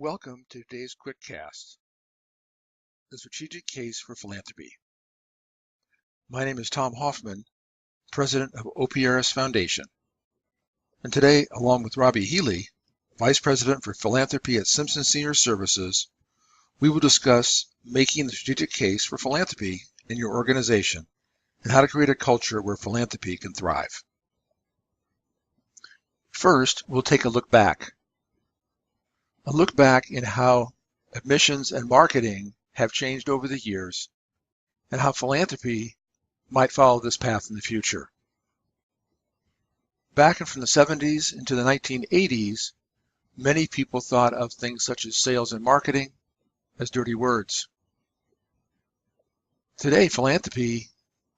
Welcome to today's quick cast, the strategic case for philanthropy. My name is Tom Hofmann, president of OPRS Foundation. And today, along with Robbe Healey, vice president for philanthropy at Simpson Senior Services, we will discuss making the strategic case for philanthropy in your organization and how to create a culture where philanthropy can thrive. First, we'll take a look back. A look back in how admissions and marketing have changed over the years and how philanthropy might follow this path in the future. Back from the 70s into the 1980s, many people thought of things such as sales and marketing as dirty words. Today, philanthropy,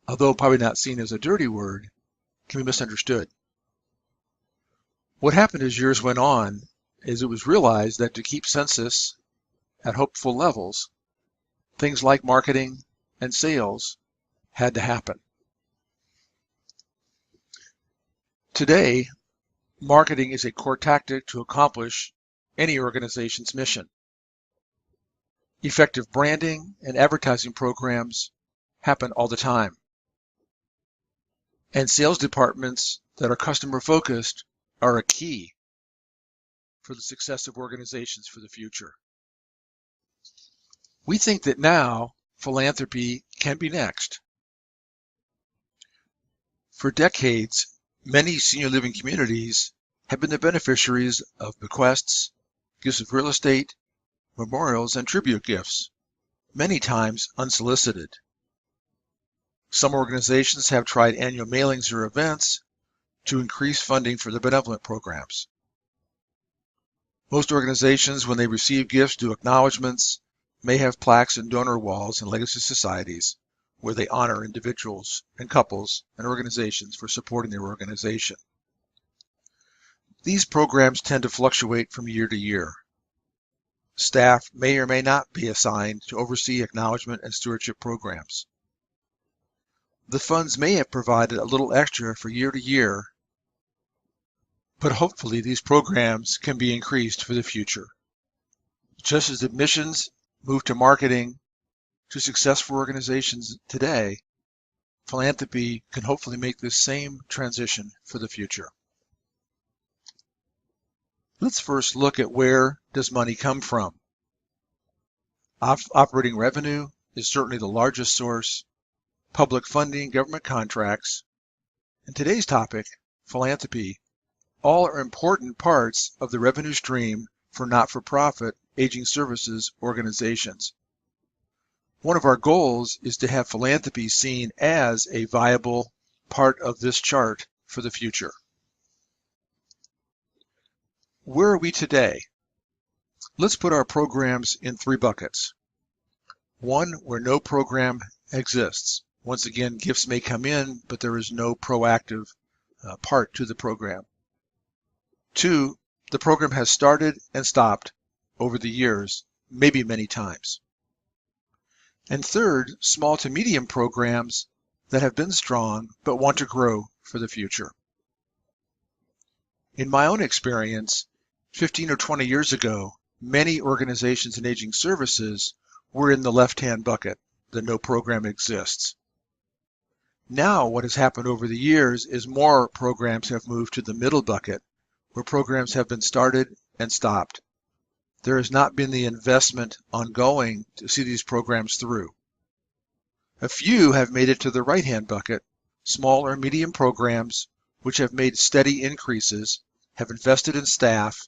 although probably not seen as a dirty word, can be misunderstood. What happened as years went on is it was realized that to keep census at hopeful levels, things like marketing and sales had to happen. Today, marketing is a core tactic to accomplish any organization's mission. Effective branding and advertising programs happen all the time. And sales departments that are customer-focused are a key for the success of organizations for the future. We think that now philanthropy can be next. For decades, many senior living communities have been the beneficiaries of bequests, gifts of real estate, memorials, and tribute gifts, many times unsolicited. Some organizations have tried annual mailings or events to increase funding for the benevolent programs. Most organizations, when they receive gifts, do acknowledgments, may have plaques and donor walls in legacy societies where they honor individuals and couples and organizations for supporting their organization. These programs tend to fluctuate from year to year. Staff may or may not be assigned to oversee acknowledgement and stewardship programs. The funds may have provided a little extra for year to year, but hopefully these programs can be increased for the future. Just as admissions move to marketing to successful organizations today, philanthropy can hopefully make this same transition for the future. Let's first look at where does money come from. Operating revenue is certainly the largest source, public funding, government contracts, and today's topic, philanthropy, all are important parts of the revenue stream for not-for-profit aging services organizations. One of our goals is to have philanthropy seen as a viable part of this chart for the future. Where are we today? Let's put our programs in three buckets. One, where no program exists. Once again, gifts may come in, but there is no proactive part to the program. Two, the program has started and stopped over the years, maybe many times. And third, small to medium programs that have been strong but want to grow for the future. In my own experience, 15 or 20 years ago, many organizations in aging services were in the left-hand bucket, the no program exists. Now what has happened over the years is more programs have moved to the middle bucket, where programs have been started and stopped. There has not been the investment ongoing to see these programs through. A few have made it to the right-hand bucket, small or medium programs which have made steady increases, have invested in staff,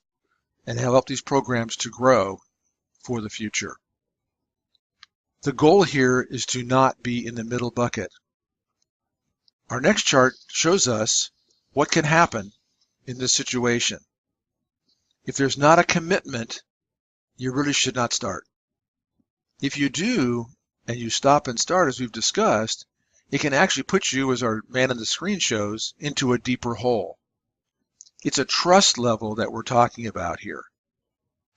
and have helped these programs to grow for the future. The goal here is to not be in the middle bucket. Our next chart shows us what can happen in this situation. If there's not a commitment, you really should not start. If you do, and you stop and start as we've discussed, it can actually put you, as our man on the screen shows, into a deeper hole. It's a trust level that we're talking about here.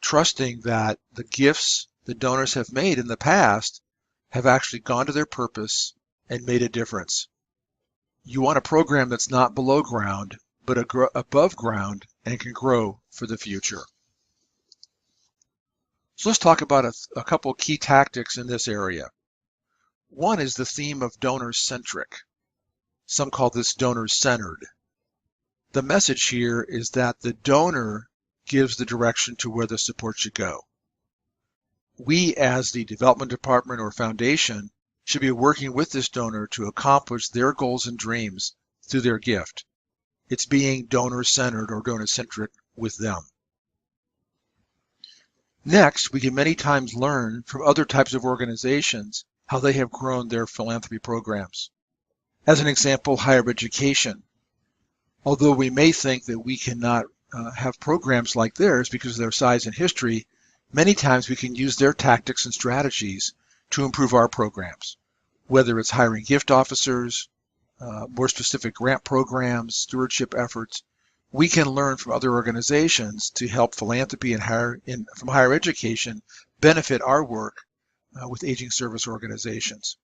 Trusting that the gifts the donors have made in the past have actually gone to their purpose and made a difference. You want a program that's not below ground, but above ground and can grow for the future. So let's talk about a couple key tactics in this area. One is the theme of donor-centric. Some call this donor-centered. The message here is that the donor gives the direction to where the support should go. We, as the development department or foundation, should be working with this donor to accomplish their goals and dreams through their gift. It's being donor-centered or donor-centric with them. Next, we can many times learn from other types of organizations how they have grown their philanthropy programs. As an example, higher education. Although we may think that we cannot have programs like theirs because of their size and history, many times we can use their tactics and strategies to improve our programs, whether it's hiring gift officers, more specific grant programs, stewardship efforts. We can learn from other organizations to help philanthropy and from higher education benefit our work with aging service organizations.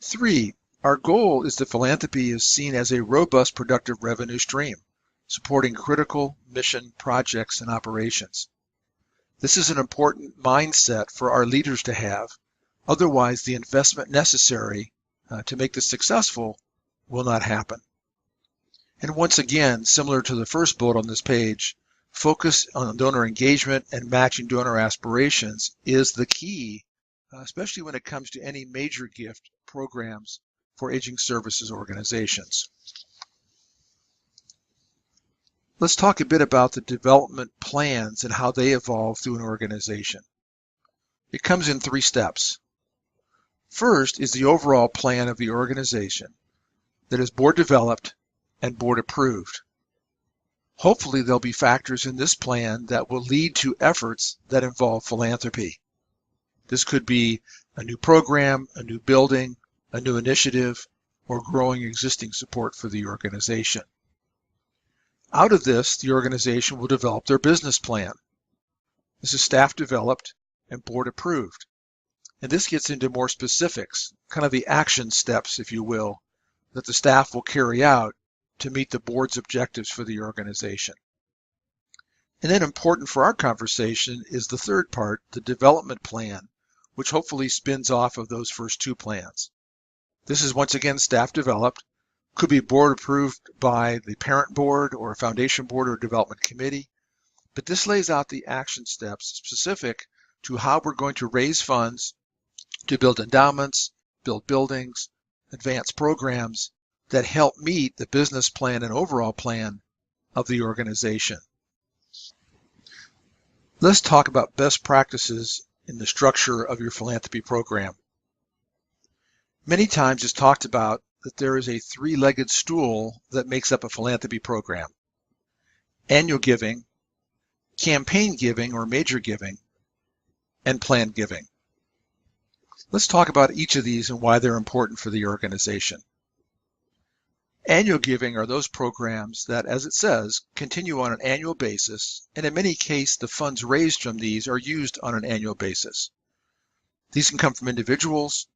3, our goal is that philanthropy is seen as a robust, productive revenue stream, supporting critical mission projects and operations. This is an important mindset for our leaders to have. Otherwise, the investment necessary to make this successful will not happen. And once again, similar to the first bullet on this page, focus on donor engagement and matching donor aspirations is the key, especially when it comes to any major gift programs for aging services organizations. Let's talk a bit about the development plans and how they evolve through an organization. It comes in 3 steps. First is the overall plan of the organization that is board developed and board approved. Hopefully there'll be factors in this plan that will lead to efforts that involve philanthropy. This could be a new program, a new building, a new initiative, or growing existing support for the organization. Out of this, the organization will develop their business plan. This is staff developed and board approved. And this gets into more specifics, kind of the action steps, if you will, that the staff will carry out to meet the board's objectives for the organization. And then important for our conversation is the third part, the development plan, which hopefully spins off of those first 2 plans. This is once again staff developed, could be board approved by the parent board or a foundation board or development committee, but this lays out the action steps specific to how we're going to raise funds to build endowments, build buildings, advance programs that help meet the business plan and overall plan of the organization. Let's talk about best practices in the structure of your philanthropy program. Many times it's talked about that there is a 3-legged stool that makes up a philanthropy program. Annual giving, campaign giving or major giving, and planned giving. Let's talk about each of these and why they're important for the organization. Annual giving are those programs that, as it says, continue on an annual basis, and in many cases, the funds raised from these are used on an annual basis. These can come from individuals,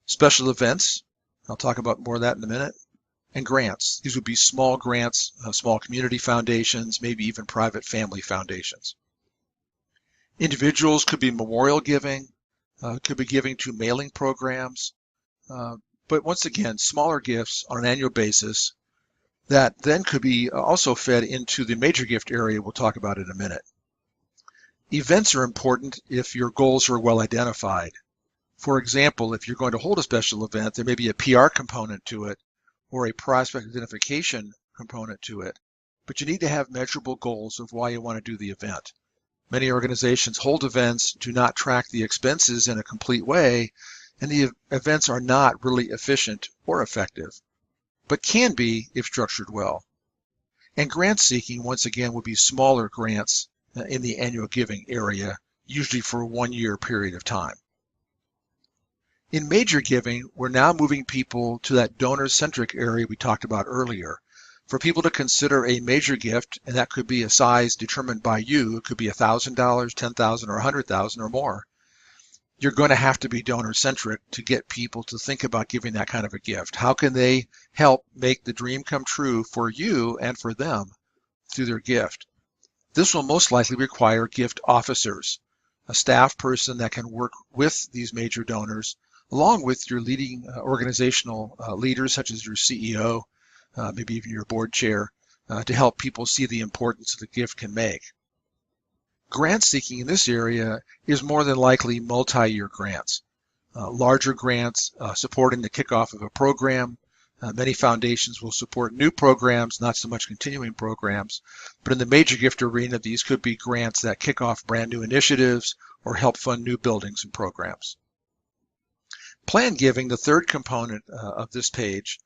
special events, I'll talk about more of that in a minute, and grants. These would be small grants, small community foundations, maybe even private family foundations. Individuals could be memorial giving, could be giving to mailing programs, but once again, smaller gifts on an annual basis that then could be also fed into the major gift area we'll talk about in a minute. Events are important if your goals are well identified. For example, if you're going to hold a special event, there may be a PR component to it or a prospect identification component to it, but you need to have measurable goals of why you want to do the event. Many organizations hold events, do not track the expenses in a complete way, and the events are not really efficient or effective, but can be if structured well. And grant seeking, once again, would be smaller grants in the annual giving area, usually for a 1-year period of time. In major giving, we're now moving people to that donor-centric area we talked about earlier. For people to consider a major gift, and that could be a size determined by you, it could be $1,000, $10,000, or $100,000 or more, you're going to have to be donor-centric to get people to think about giving that kind of a gift. How can they help make the dream come true for you and for them through their gift? This will most likely require gift officers, a staff person that can work with these major donors, along with your leading organizational leaders, such as your CEO, maybe even your board chair, to help people see the importance the gift can make. Grant seeking in this area is more than likely multi-year grants. Larger grants supporting the kickoff of a program. Many foundations will support new programs, not so much continuing programs. But in the major gift arena, these could be grants that kick off brand new initiatives or help fund new buildings and programs. Plan giving, the third component of this page,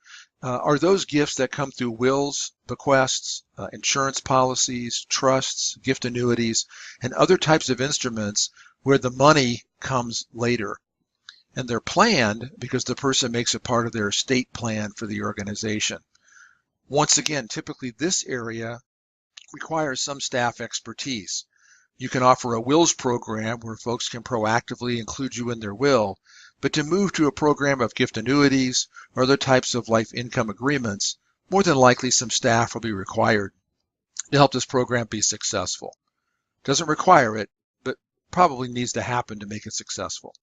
are those gifts that come through wills, bequests, insurance policies, trusts, gift annuities, and other types of instruments where the money comes later. And they're planned because the person makes it part of their estate plan for the organization. Once again, typically this area requires some staff expertise. You can offer a wills program where folks can proactively include you in their will, but to move to a program of gift annuities or other types of life income agreements, more than likely some staff will be required to help this program be successful. Doesn't require it, but probably needs to happen to make it successful.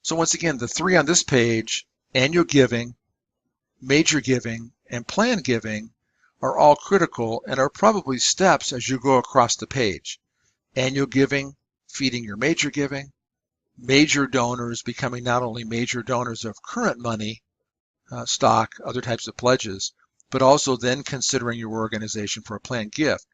So once again, the three on this page, annual giving, major giving, and plan giving, are all critical and are probably steps as you go across the page. Annual giving, feeding your major giving, major donors becoming not only major donors of current money, stock, other types of pledges, but also then considering your organization for a planned gift.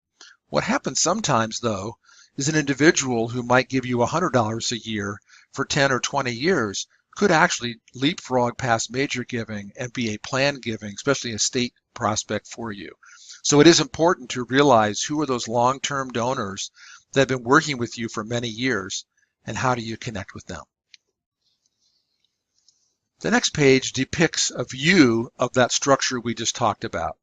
What happens sometimes, though, is an individual who might give you $100 a year for 10 or 20 years could actually leapfrog past major giving and be a planned giving, especially a state prospect for you. So it is important to realize who are those long-term donors that have been working with you for many years, and how do you connect with them. The next page depicts a view of that structure we just talked about.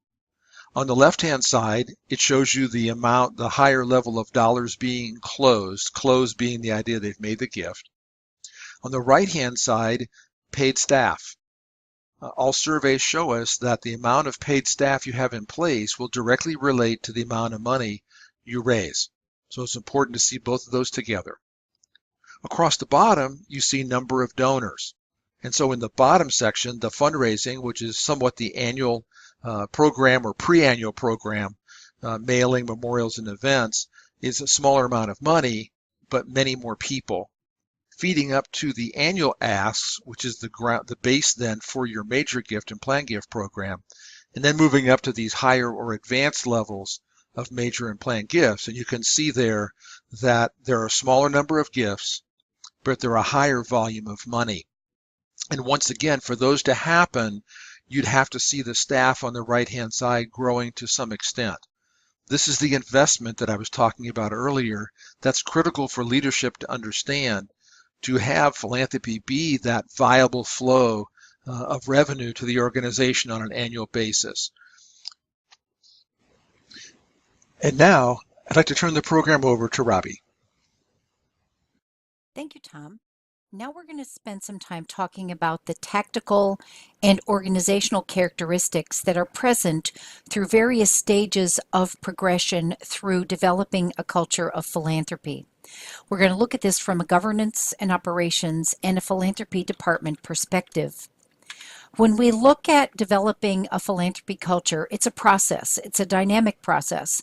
On the left-hand side, it shows you the amount, the higher level of dollars being closed being the idea they've made the gift. On the right-hand side, paid staff. All surveys show us that the amount of paid staff you have in place will directly relate to the amount of money you raise. So it's important to see both of those together. Across the bottom, you see number of donors. And so in the bottom section, the fundraising, which is somewhat the annual program or pre-annual program, mailing, memorials, and events, is a smaller amount of money, but many more people. Feeding up to the annual asks, which is the base then for your major gift and plan gift program, and then moving up to these higher or advanced levels of major and planned gifts. And you can see there that there are a smaller number of gifts, but there are a higher volume of money. And once again, for those to happen, you'd have to see the staff on the right-hand side growing to some extent. This is the investment that I was talking about earlier that's critical for leadership to understand, to have philanthropy be that viable flow of revenue to the organization on an annual basis. And now, I'd like to turn the program over to Robbe. Thank you, Tom. Now we're going to spend some time talking about the tactical and organizational characteristics that are present through various stages of progression through developing a culture of philanthropy. We're going to look at this from a governance and operations and a philanthropy department perspective. When we look at developing a philanthropy culture, it's a process. It's a dynamic process.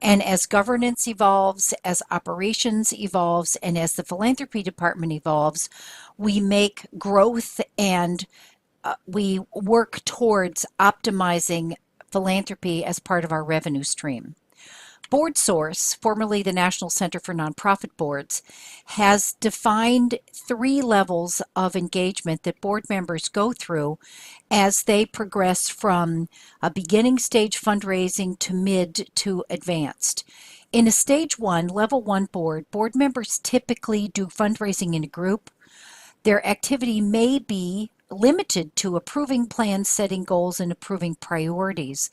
And as governance evolves, as operations evolves, and as the philanthropy department evolves, we make growth and we work towards optimizing philanthropy as part of our revenue stream. BoardSource, formerly the National Center for Nonprofit Boards, has defined 3 levels of engagement that board members go through as they progress from a beginning stage fundraising to mid to advanced. In a stage 1, level 1 board members typically do fundraising in a group. Their activity may be limited to approving plans, setting goals, and approving priorities.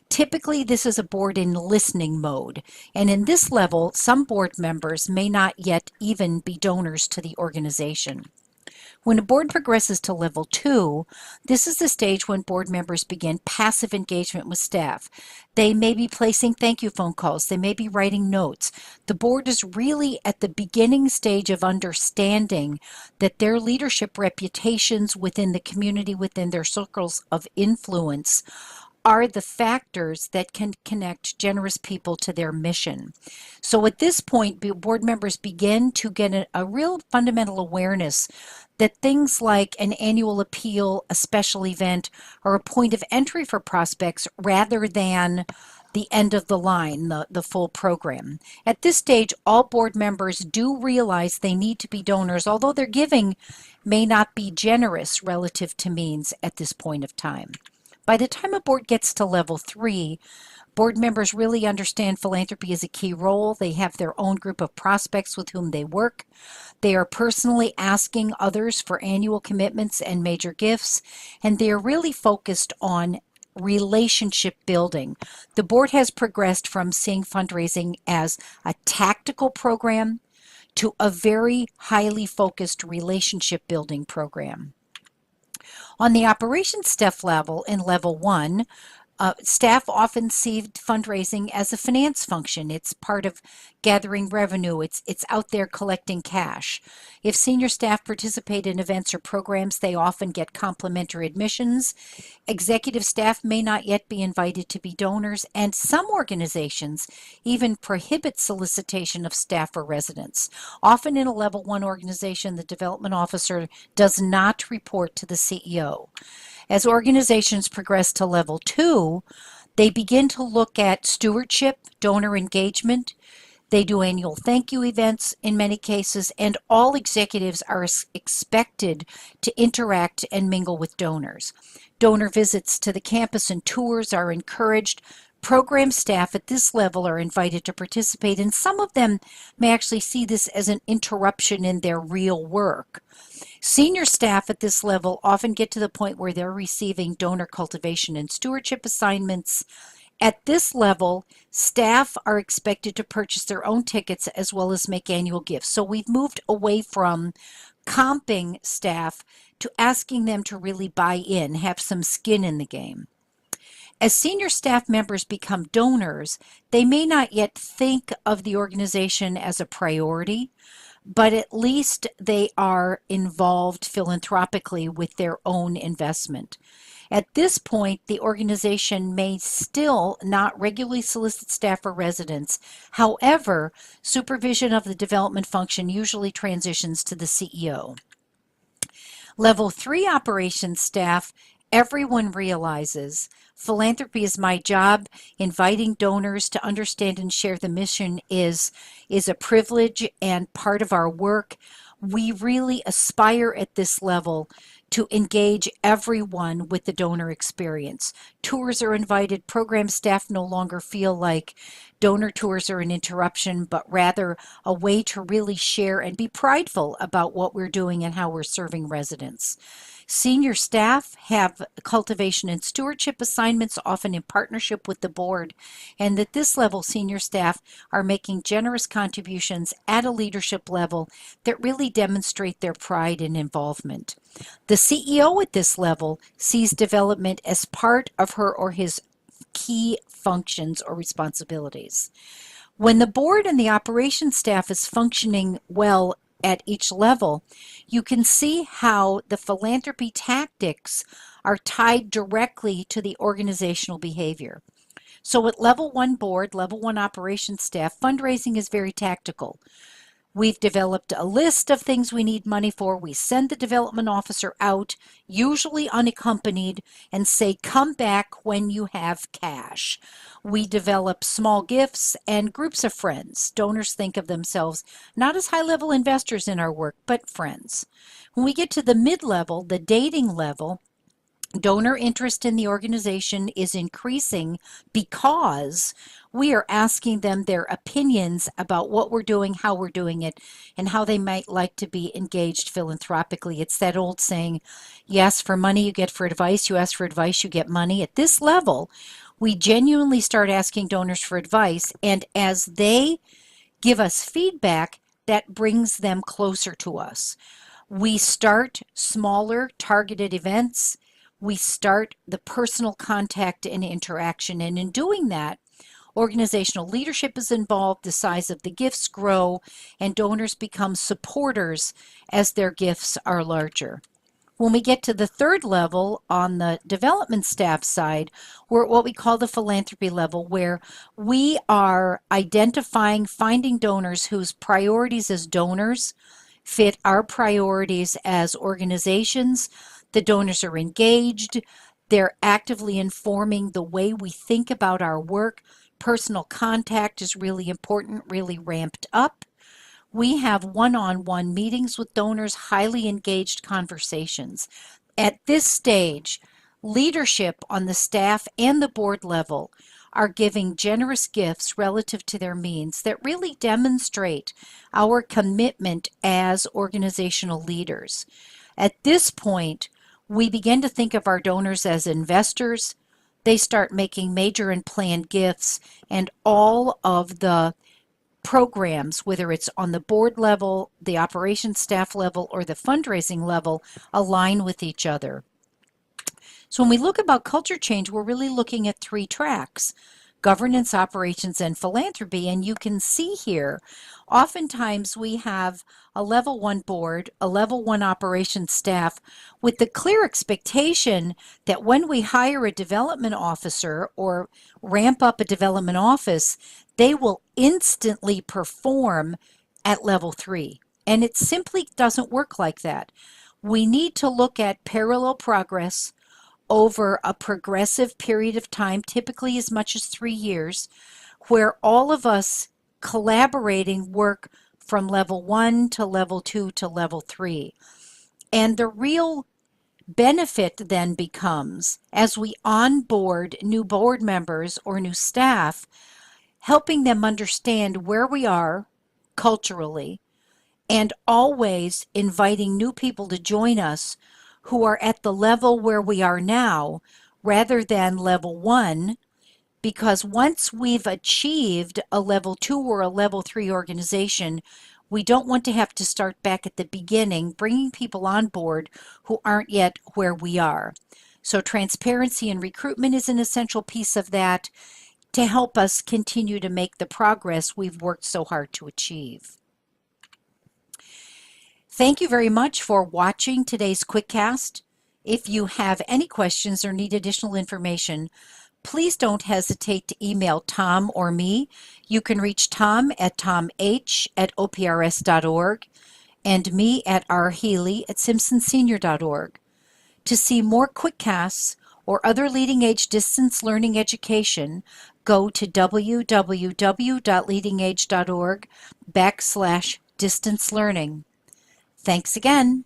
Typically, this is a board in listening mode, and in this level, some board members may not yet even be donors to the organization. When a board progresses to level 2, this is the stage when board members begin passive engagement with staff. They may be placing thank you phone calls. They may be writing notes. The board is really at the beginning stage of understanding that their leadership reputations within the community, within their circles of influence, are the factors that can connect generous people to their mission. So at this point, board members begin to get a real fundamental awareness that things like an annual appeal, a special event, are a point of entry for prospects rather than the end of the line, the full program. At this stage, all board members do realize they need to be donors, although their giving may not be generous relative to means at this point of time. By the time a board gets to level 3, board members really understand philanthropy is a key role. They have their own group of prospects with whom they work. They are personally asking others for annual commitments and major gifts, and they are really focused on relationship building. The board has progressed from seeing fundraising as a tactical program to a very highly focused relationship building program. On the operations staff level, in level 1, staff often see fundraising as a finance function. It's part of gathering revenue. It's out there collecting cash. If senior staff participate in events or programs, they often get complimentary admissions. Executive staff may not yet be invited to be donors, and some organizations even prohibit solicitation of staff or residents. Often in a level 1 organization, the development officer does not report to the CEO. As organizations progress to level 2, they begin to look at stewardship, donor engagement. They do annual thank you events in many cases, and all executives are expected to interact and mingle with donors. Donor visits to the campus and tours are encouraged. Program staff at this level are invited to participate, and some of them may actually see this as an interruption in their real work. Senior staff at this level often get to the point where they're receiving donor cultivation and stewardship assignments. At this level, staff are expected to purchase their own tickets as well as make annual gifts. So we've moved away from comping staff to asking them to really buy in, have some skin in the game. As senior staff members become donors, they may not yet think of the organization as a priority, but at least they are involved philanthropically with their own investment. At this point, the organization may still not regularly solicit staff or residents. However, supervision of the development function usually transitions to the CEO. Level 3 operations staff, everyone realizes philanthropy is my job. Inviting donors to understand and share the mission is a privilege and part of our work. We really aspire at this level to engage everyone with the donor experience. Tours are invited. Program staff no longer feel like donor tours are an interruption, but rather a way to really share and be prideful about what we're doing and how we're serving residents. Senior staff have cultivation and stewardship assignments, often in partnership with the board, and at this level, senior staff are making generous contributions at a leadership level that really demonstrate their pride and involvement. The CEO at this level sees development as part of her or his key functions or responsibilities. When the board and the operations staff is functioning well at each level, you can see how the philanthropy tactics are tied directly to the organizational behavior. So at level 1 board, level 1 operations staff, fundraising is very tactical. We've developed a list of things we need money for. We send the development officer out, usually unaccompanied, and say, come back when you have cash. We develop small gifts and groups of friends. Donors think of themselves not as high-level investors in our work, but friends. When we get to the mid-level, the dating level, donor interest in the organization is increasing because we are asking them their opinions about what we're doing, how we're doing it, and how they might like to be engaged philanthropically. It's that old saying, you ask for money, you get for advice. You ask for advice, you get money. At this level, we genuinely start asking donors for advice, and as they give us feedback, that brings them closer to us. We start smaller targeted events. We start the personal contact and interaction. And in doing that, organizational leadership is involved, the size of the gifts grow, and donors become supporters as their gifts are larger. When we get to the third level on the development staff side, we're at what we call the philanthropy level, where we are identifying, finding donors whose priorities as donors fit our priorities as organizations. The donors are engaged. They're actively informing the way we think about our work. Personal contact is really important, really ramped up. We have one-on-one meetings with donors, highly engaged conversations. At this stage, leadership on the staff and the board level are giving generous gifts relative to their means that really demonstrate our commitment as organizational leaders. At this point, we begin to think of our donors as investors. They start making major and planned gifts, and all of the programs, whether it's on the board level, the operations staff level, or the fundraising level, align with each other. So when we look about culture change, we're really looking at three tracks: governance, operations, and philanthropy. And you can see here, oftentimes we have a level one board, a level one operations staff, with the clear expectation that when we hire a development officer or ramp up a development office, they will instantly perform at level three. And it simply doesn't work like that. We need to look at parallel progress over a progressive period of time, typically as much as 3 years, where all of us collaborating work from level 1 to level 2 to level 3. And the real benefit then becomes, as we onboard new board members or new staff, helping them understand where we are culturally, and always inviting new people to join us who are at the level where we are now rather than level one, because once we've achieved a level two or a level three organization, we don't want to have to start back at the beginning, bringing people on board who aren't yet where we are. So transparency and recruitment is an essential piece of that to help us continue to make the progress we've worked so hard to achieve. Thank you very much for watching today's QuickCast. If you have any questions or need additional information, please don't hesitate to email Tom or me. You can reach Tom at tomh@oprs.org and me at rhealey@simpsonsenior.org. To see more QuickCasts or other leading-edge distance learning education, go to www.leadingedge.org/distance learning. Thanks again.